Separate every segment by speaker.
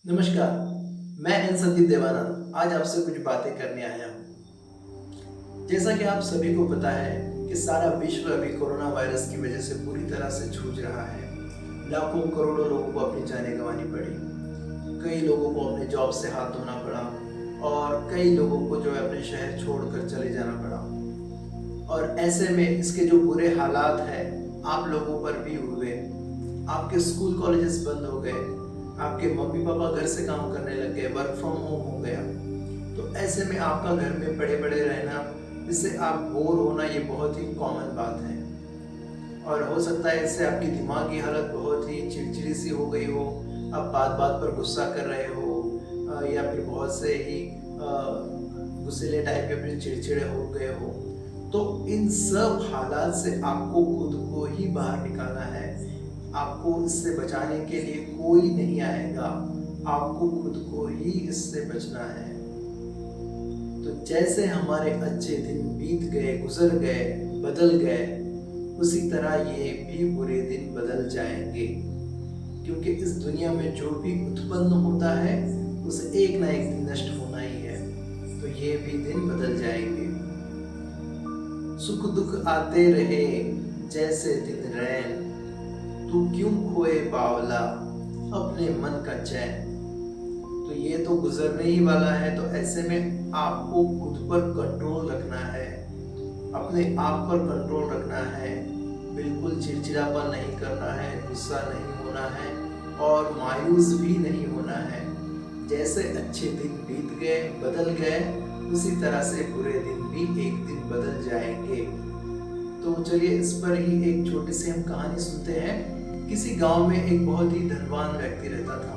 Speaker 1: नमस्कार, मैं एन संदीप देवानंद आज आपसे कुछ बातें करने आया हूँ। जैसा कि आप सभी को पता है कि सारा विश्व अभी कोरोना वायरस की वजह से पूरी तरह से जूझ रहा है। लाखों करोड़ों लोगों को अपनी जानें गंवानी पड़ी, कई लोगों को अपने जॉब से हाथ धोना पड़ा और कई लोगों को जो है अपने शहर छोड़कर चले जाना पड़ा। और ऐसे में इसके जो बुरे हालात हैं आप लोगों पर भी हुए। आपके स्कूल कॉलेजेस बंद हो गए, आपके मम्मी पापा घर से काम करने लग गए, वर्क फ्रॉम होम हो गया। तो ऐसे में आपका घर में पड़े पड़े रहना, इससे आप बोर होना, ये बहुत ही कॉमन बात है। और हो सकता है इससे आपकी दिमागी हालत बहुत ही चिड़चिड़ी सी हो गई हो, आप बात बात पर गुस्सा कर रहे हो, या फिर बहुत से ही गुस्सेले टाइप के फिर चिड़चिड़े हो गए हो। तो इन सब हालात से आपको खुद को ही बाहर निकालना है। आपको इससे बचाने के लिए कोई नहीं आएगा, आपको खुद को ही इससे बचना है। तो जैसे हमारे अच्छे दिन बीत गए, गुजर गए, बदल गए, उसी तरह ये भी बुरे दिन बदल जाएंगे। क्योंकि इस दुनिया में जो भी उत्पन्न होता है उसे एक ना एक दिन नष्ट होना ही है। तो ये भी दिन बदल जाएंगे। सुख दुख आते रहे जैसे दिन रैन, तू क्यों खोए बावला अपने मन का चैन। तो ये तो गुजरने ही वाला है। तो ऐसे में आपको खुद पर कंट्रोल रखना है, अपने आप पर कंट्रोल रखना है। बिल्कुल चिड़चिड़ापन नहीं करना है, गुस्सा नहीं होना है और मायूस भी नहीं होना है। जैसे अच्छे दिन बीत गए, बदल गए, उसी तरह से बुरे दिन भी एक दिन बदल जाएंगे। तो चलिए इस पर ही एक छोटी सी हम कहानी सुनते हैं। किसी गांव में एक बहुत ही धनवान व्यक्ति रहता था।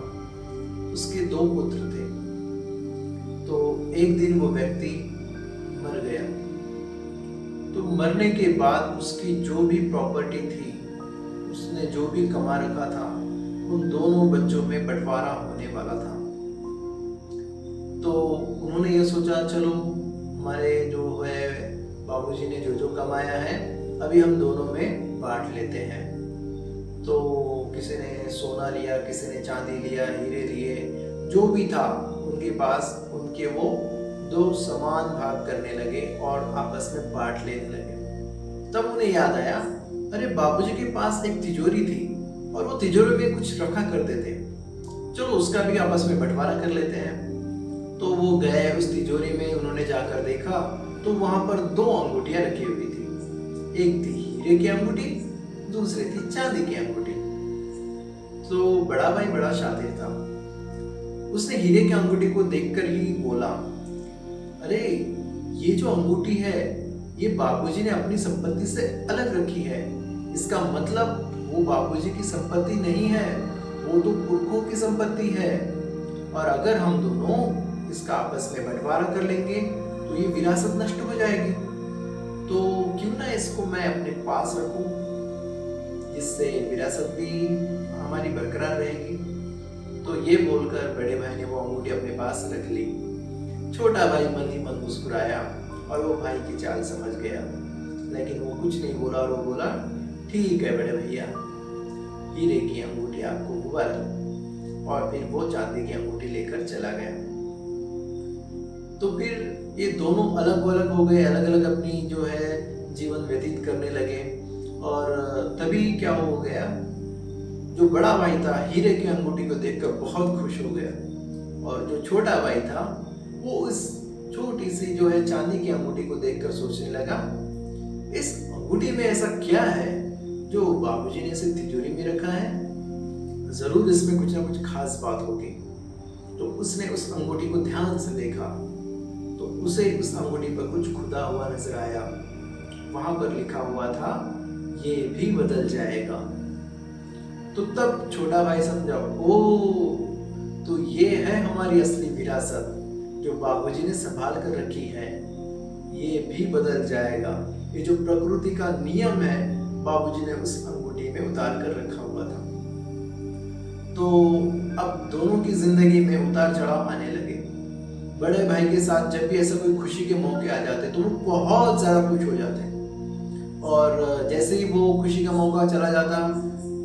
Speaker 1: उसके 2 पुत्र थे। तो एक दिन वो व्यक्ति मर गया। तो मरने के बाद उसकी जो भी प्रॉपर्टी थी, उसने जो भी कमा रखा था, उन दोनों बच्चों में बंटवारा होने वाला था। तो उन्होंने ये सोचा, चलो हमारे जो है बाबूजी ने जो जो कमाया है अभी हम दोनों में बांट लेते हैं। तो किसी ने सोना लिया, किसी ने चांदी लिया, हीरे लिए, जो भी था उनके पास, उनके वो 2 समान भाग करने लगे और आपस में बांट लेने लगे। तब उन्हें याद आया, अरे बाबूजी के पास एक तिजोरी थी और वो तिजोरी में कुछ रखा करते थे, चलो उसका भी आपस में बंटवारा कर लेते हैं। तो वो गए उस तिजोरी में, उन्होंने जाकर देखा तो वहां पर 2 अंगूठियां रखी हुई थी। एक थी हीरे की अंगूठी, दूसरी थी चांदी की अंगूठी। तो बड़ा भाई बड़ा शातिर था, उसने हीरे की अंगूठी को देखकर ही बोला, अरे ये जो अंगूठी है ये बाबूजी ने अपनी संपत्ति से अलग रखी है। इसका मतलब वो बाबूजी की संपत्ति नहीं है, वो तो पुरखों की संपत्ति है। और अगर हम दोनों इसका आपस में बंटवारा कर लेंगे तो ये विरासत नष्ट हो जाएगी। तो क्यों ना इसको मैं अपने पास रखूं, जिससे विरासत भी हमारी बरकरार रहेगी। तो ये बोलकर बड़े भाई ने वो अंगूठी अपने पास रख ली। छोटा भाई मन ही मन मुस्कुराया और वो भाई की चाल समझ गया, लेकिन वो कुछ नहीं बोला और वो बोला, ठीक है बड़े भैया, हीरे की अंगूठी आपको मुबारक। और फिर वो चांदी की अंगूठी लेकर चला गया। तो फिर ये दोनों अलग अलग हो गए, अलग अलग अपनी जो है जीवन व्यतीत करने लगे। और तभी क्या हो गया, जो बड़ा भाई था हीरे की अंगूठी को देखकर बहुत खुश हो गया, और जो छोटा भाई था वो इस छोटी सी जो है चांदी की अंगूठी को देखकर सोचने लगा, इस अंगूठी में ऐसा क्या है जो बाबूजी ने इसे तिजोरी में रखा है, जरूर इसमें कुछ ना कुछ खास बात होगी। तो उसने उस अंगूठी को ध्यान से देखा तो उसे उस अंगूठी पर कुछ खुदा हुआ नजर आया। वहां पर लिखा हुआ था, ये भी बदल जाएगा। तो तब छोटा भाई समझा, ओ तो ये है हमारी असली विरासत जो बाबूजी ने संभाल कर रखी है, ये भी बदल जाएगा। ये जो प्रकृति का नियम है बाबूजी ने उस अंगूठी में उतार कर रखा हुआ था। तो अब दोनों की जिंदगी में उतार चढ़ाव आने लगे। बड़े भाई के साथ जब भी ऐसा कोई खुशी के मौके आ जाते तो वो बहुत ज्यादा खुश हो जाते, और जैसे ही वो खुशी का मौका चला जाता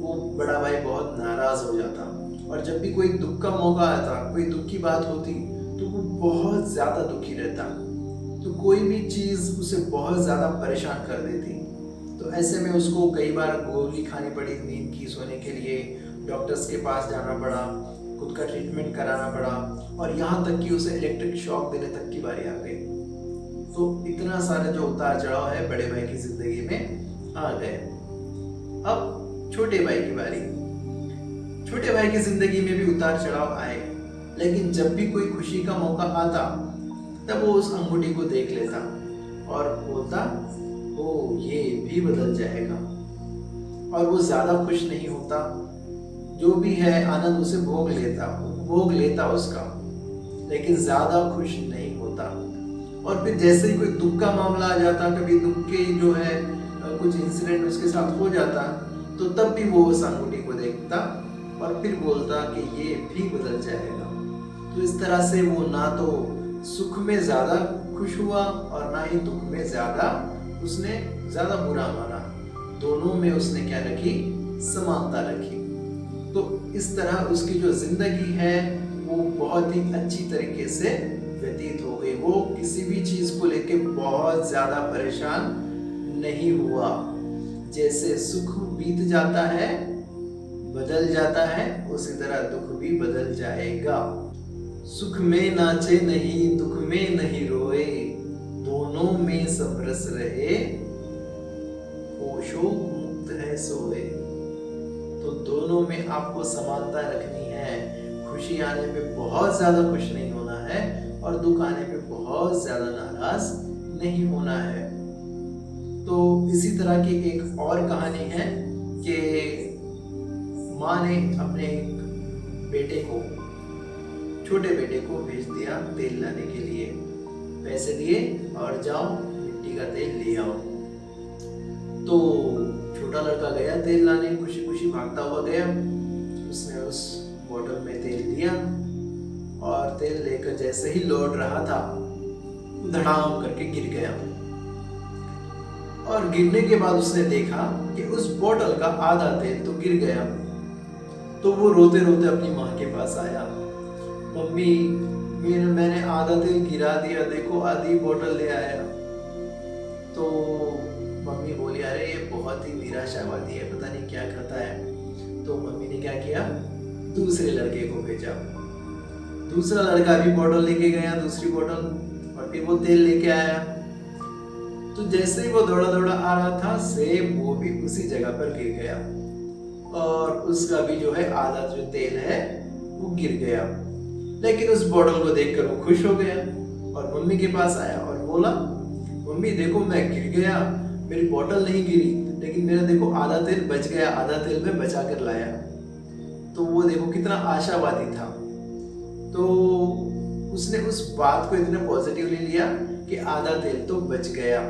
Speaker 1: वो बड़ा भाई बहुत नाराज हो जाता और जब भी कोई दुख का मौका आता, कोई दुख की बात होती, तो वो बहुत ज्यादा दुखी रहता। तो कोई भी चीज उसे बहुत ज्यादा परेशान कर देती। तो ऐसे में उसको कई बार गोली खानी पड़ी नींद की, सोने के लिए डॉक्टर्स के पास जाना पड़ा, खुद का ट्रीटमेंट कराना पड़ा, और यहाँ तक कि उसे इलेक्ट्रिक शॉक देने तक की बारी आ गई। तो इतना सारा जो उतार चढ़ाव है बड़े भाई की जिंदगी में आ गए। अब छोटे भाई की बारी। छोटे भाई की जिंदगी में भी उतार चढ़ाव आए, लेकिन जब भी कोई खुशी का मौका आता तब वो उस अंगूठी को देख लेता और बोलता, ओ ये भी बदल जाएगा। और वो ज्यादा खुश नहीं होता, जो भी है आनंद उसे भोग लेता उसका, लेकिन ज्यादा खुश नहीं होता। और फिर जैसे ही कोई दुख का मामला आ जाता, कभी दुख के जो है कुछ इंसिडेंट उसके साथ हो जाता, तो तब भी वो उस अंगूठी को देखता और फिर बोलता कि ये भी बदल जाएगा। तो इस तरह से वो ना तो सुख में ज्यादा खुश हुआ और ना ही दुख में ज्यादा उसने ज्यादा बुरा माना। दोनों में उसने क्या रखी? समानता रखी। तो इस तरह उसकी जो जिंदगी है वो बहुत ही अच्छी तरीके से व्यतीत हो गई। वो किसी भी चीज को लेके बहुत ज्यादा परेशान नहीं हुआ। जैसे सुख बीत जाता है, बदल जाता है, उसी तरह दुख भी बदल जाएगा। सुख में नाचे नहीं, दुख में नहीं रोए, दोनों में समरस रहे, होशो मुक्त है सोए। तो दोनों में आपको समानता रखनी है। खुशी आने पे बहुत ज्यादा खुश नहीं होना है और दुख आने पे बहुत ज्यादा नाराज नहीं होना है। तो इसी तरह की एक और कहानी है कि माँ ने अपने बेटे को, छोटे बेटे को भेज दिया तेल लाने के लिए। पैसे दिए और जाओ मिट्टी का तेल ले आओ। तो छोटा लड़का गया तेल लाने, खुशी खुशी भागता हुआ गया। उसने उस बोतल में तेल लिया और तेल लेकर जैसे ही लौट रहा था, धड़ाम करके गिर गया। और गिरने के बाद उसने देखा कि उस बोतल का आधा तेल तो गिर गया। तो वो रोते रोते अपनी माँ के पास आया, मम्मी मैंने आधा तेल गिरा दिया, देखो आधी बोतल ले आया। तो मम्मी बोली, अरे ये बहुत ही निराशावादी है, पता नहीं क्या करता है। तो मम्मी ने क्या किया, दूसरे लड़के को भेजा। दूसरा लड़का भी बोतल लेके गया, दूसरी बोतल, और फिर वो तेल लेके आया। तो जैसे ही वो दौड़ा दौड़ा आ रहा था, सेम वो भी उसी जगह पर गिर गया और उसका भी जो है आधा जो तेल है वो गिर गया। लेकिन उस बोतल को देखकर वो खुश हो गया और मम्मी के पास आया और बोला, मम्मी देखो मैं गिर गया, मेरी बोतल नहीं गिरी, लेकिन मेरा देखो आधा तेल बच गया, आधा तेल मैं बचा कर लाया। तो वो देखो कितना आशावादी था। तो उसने उस बात को इतना पॉजिटिवली लिया कि आधा तेल तो बच गया,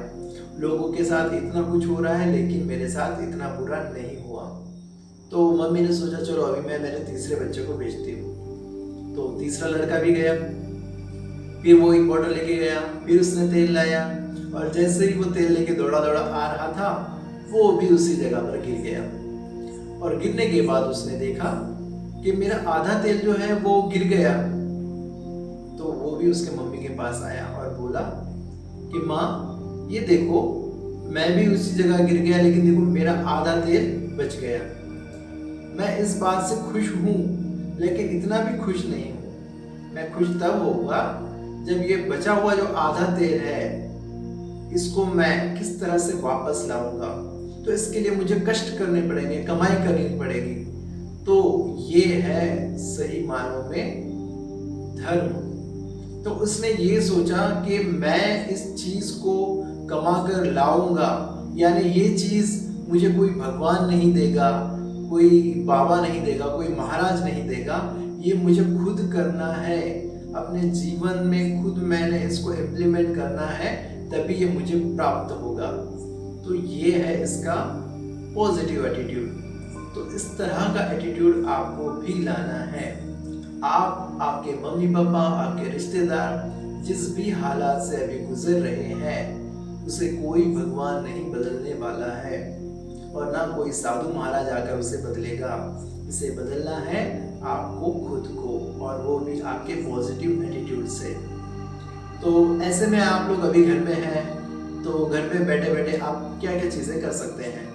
Speaker 1: लोगों के साथ इतना कुछ हो रहा है लेकिन मेरे साथ इतना बुरा नहीं हुआ। तो मम्मी ने सोचा चलो अभी मैं मेरे तीसरे बच्चे को भेजती हूँ। तो तीसरा लड़का भी गया, फिर वो एक बोतल लेके गया, फिर उसने तेल लाया और जैसे ही वो तेल लेके दौड़ा दौड़ा आ रहा था, वो भी उसी जगह पर गिर गया। और गिरने के बाद उसने देखा कि मेरा आधा तेल जो है वो गिर गया। तो वो भी उसके मम्मी के पास आया और बोला कि माँ ये देखो मैं भी उसी जगह गिर गया, लेकिन देखो मेरा आधा तेल बच गया। मैं इस बात से खुश हूँ लेकिन इतना भी खुश नहीं हूँ। मैं खुश तब होऊंगा जब ये बचा हुआ जो आधा तेल है इसको मैं किस तरह से वापस लाऊंगा। तो इसके लिए मुझे कष्ट करने पड़ेंगे, कमाई करनी पड़ेगी। तो ये है सही मानों में धर्म। तो उसने ये सोचा कि मैं इस चीज को कमा कर लाऊंगा, यानी ये चीज मुझे कोई भगवान नहीं देगा, कोई बाबा नहीं देगा, कोई महाराज नहीं देगा, ये मुझे खुद करना है, अपने जीवन में खुद मैंने इसको इम्प्लीमेंट करना है, तभी ये मुझे प्राप्त होगा। तो ये है इसका पॉजिटिव एटीट्यूड। तो इस तरह का एटीट्यूड आपको भी लाना है। आप, आपके मम्मी पापा, आपके रिश्तेदार जिस भी हालात से अभी गुजर रहे हैं, उसे कोई भगवान नहीं बदलने वाला है और ना कोई साधु महाराज आकर उसे बदलेगा। इसे बदलना है आपको खुद को, और वो भी आपके पॉजिटिव एटीट्यूड से। तो ऐसे में आप लोग अभी घर में हैं, तो घर में बैठे बैठे आप क्या क्या चीज़ें कर सकते हैं।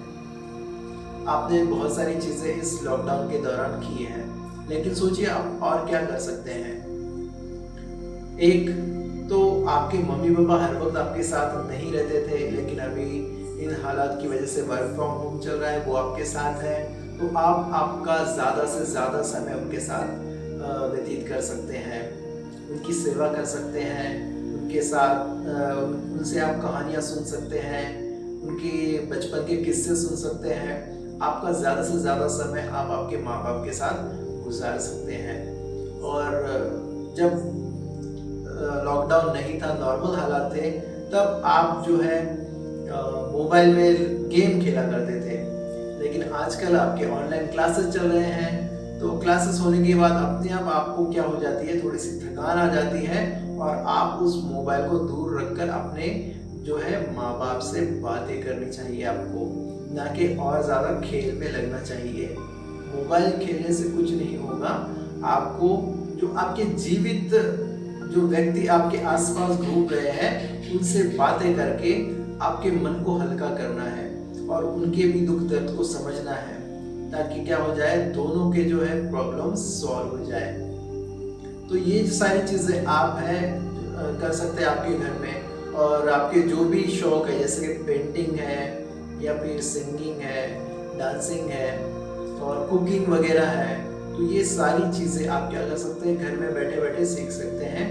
Speaker 1: आपने बहुत सारी चीज़ें इस लॉकडाउन के दौरान की हैं, लेकिन सोचिए आप और क्या कर सकते हैं। एक तो आपके मम्मी पापा हर वक्त आपके साथ नहीं रहते थे, लेकिन अभी इन हालात की वजह से वर्क फ्रॉम होम चल रहा है, वो आपके साथ है, तो आप आपका ज़्यादा से ज़्यादा समय उनके साथ व्यतीत कर सकते हैं, उनकी सेवा कर सकते हैं, उनके साथ उनसे आप कहानियाँ सुन सकते हैं, उनके बचपन के किस्से सुन सकते हैं। आपका ज़्यादा से ज़्यादा समय आप आपके माँ बाप के साथ गुजार सकते हैं। और जब लॉकडाउन नहीं था, नॉर्मल हालात थे, तब आप जो है मोबाइल में गेम खेला करते थे, लेकिन आजकल आपके ऑनलाइन क्लासेस चल रहे हैं, तो क्लासेस होने के बाद अपने आप आपको क्या हो जाती है, थोड़ी सी थकान आ जाती है, और आप उस मोबाइल को दूर रखकर अपने जो है माँ बाप से बातें करनी चाहिए आपको, ना कि और ज़्यादा खेल में लगना चाहिए। मोबाइल खेलने से कुछ नहीं होगा, आपको जो आपके जीवित जो व्यक्ति आपके आसपास घूम रहे हैं, उनसे बातें करके आपके मन को हल्का करना है और उनके भी दुख दर्द को समझना है, ताकि क्या हो जाए, दोनों के जो है प्रॉब्लम सॉल्व हो जाए। तो ये सारी चीज़ें आप है कर सकते हैं आपके घर में। और आपके जो भी शौक है, जैसे कि पेंटिंग है या फिर सिंगिंग है, डांसिंग है और कुकिंग वगैरह है, तो ये सारी चीज़ें आप क्या कर सकते हैं, घर में बैठे बैठे सीख सकते हैं,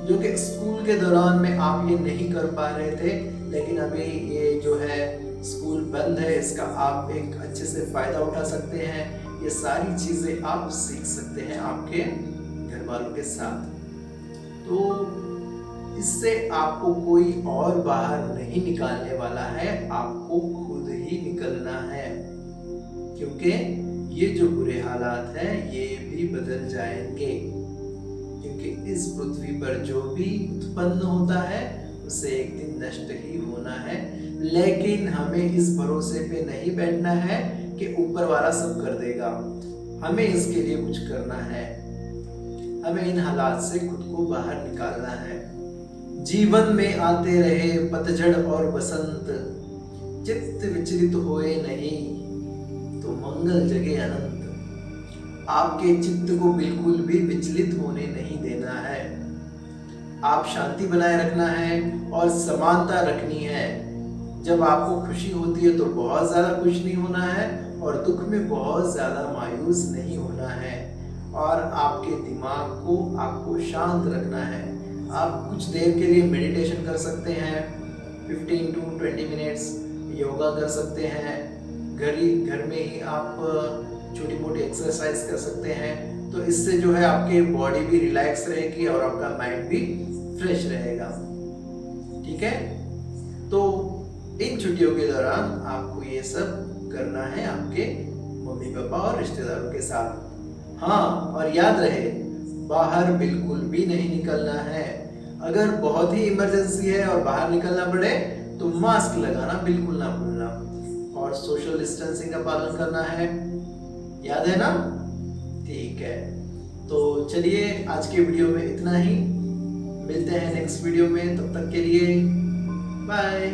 Speaker 1: जो कि स्कूल के दौरान में आप ये नहीं कर पा रहे थे, लेकिन अभी ये जो है स्कूल बंद है, इसका आप एक अच्छे से फ़ायदा उठा सकते हैं। ये सारी चीज़ें आप सीख सकते हैं आपके घर वालों के साथ। तो इससे आपको कोई और बाहर नहीं निकालने वाला है, आपको खुद ही निकलना है, क्योंकि ये जो बुरे हालात हैं ये भी बदल जाएंगे, क्योंकि इस पृथ्वी पर जो भी उत्पन्न होता है उसे एक दिन नष्ट ही होना है। लेकिन हमें इस भरोसे पे नहीं बैठना है कि ऊपर वाला सब कर देगा, हमें इसके लिए कुछ करना है, हमें इन हालात से खुद को बाहर निकालना है। जीवन में आते रहे पतझड़ और बसंत, चित्त विचलित होए नहीं तो मंगल जगे अनंत। आपके चित्त को बिल्कुल भी विचलित होने नहीं देना है, आप शांति बनाए रखना है और समानता रखनी है। जब आपको खुशी होती है तो बहुत ज़्यादा खुश नहीं होना है, और दुख में बहुत ज़्यादा मायूस नहीं होना है, और आपके दिमाग को आपको शांत रखना है। आप कुछ देर के लिए मेडिटेशन कर सकते हैं, 15 to 20 मिनट्स योगा कर सकते हैं, घर में ही आप छोटी मोटी एक्सरसाइज कर सकते हैं। तो इससे जो है आपके बॉडी भी रिलैक्स रहेगी और आपका माइंड भी फ्रेश रहेगा। ठीक है, तो इन छुट्टियों के दौरान आपको ये सब करना है आपके मम्मी पापा और रिश्तेदारों के साथ। हाँ, और याद रहे, बाहर बिल्कुल भी नहीं निकलना है। अगर बहुत ही इमरजेंसी है और बाहर निकलना पड़े तो मास्क लगाना बिल्कुल ना भूलना, और सोशल डिस्टेंसिंग का पालन करना है, याद है ना? ठीक है, तो चलिए आज के वीडियो में इतना ही, मिलते हैं नेक्स्ट वीडियो में, तब तक के लिए बाय।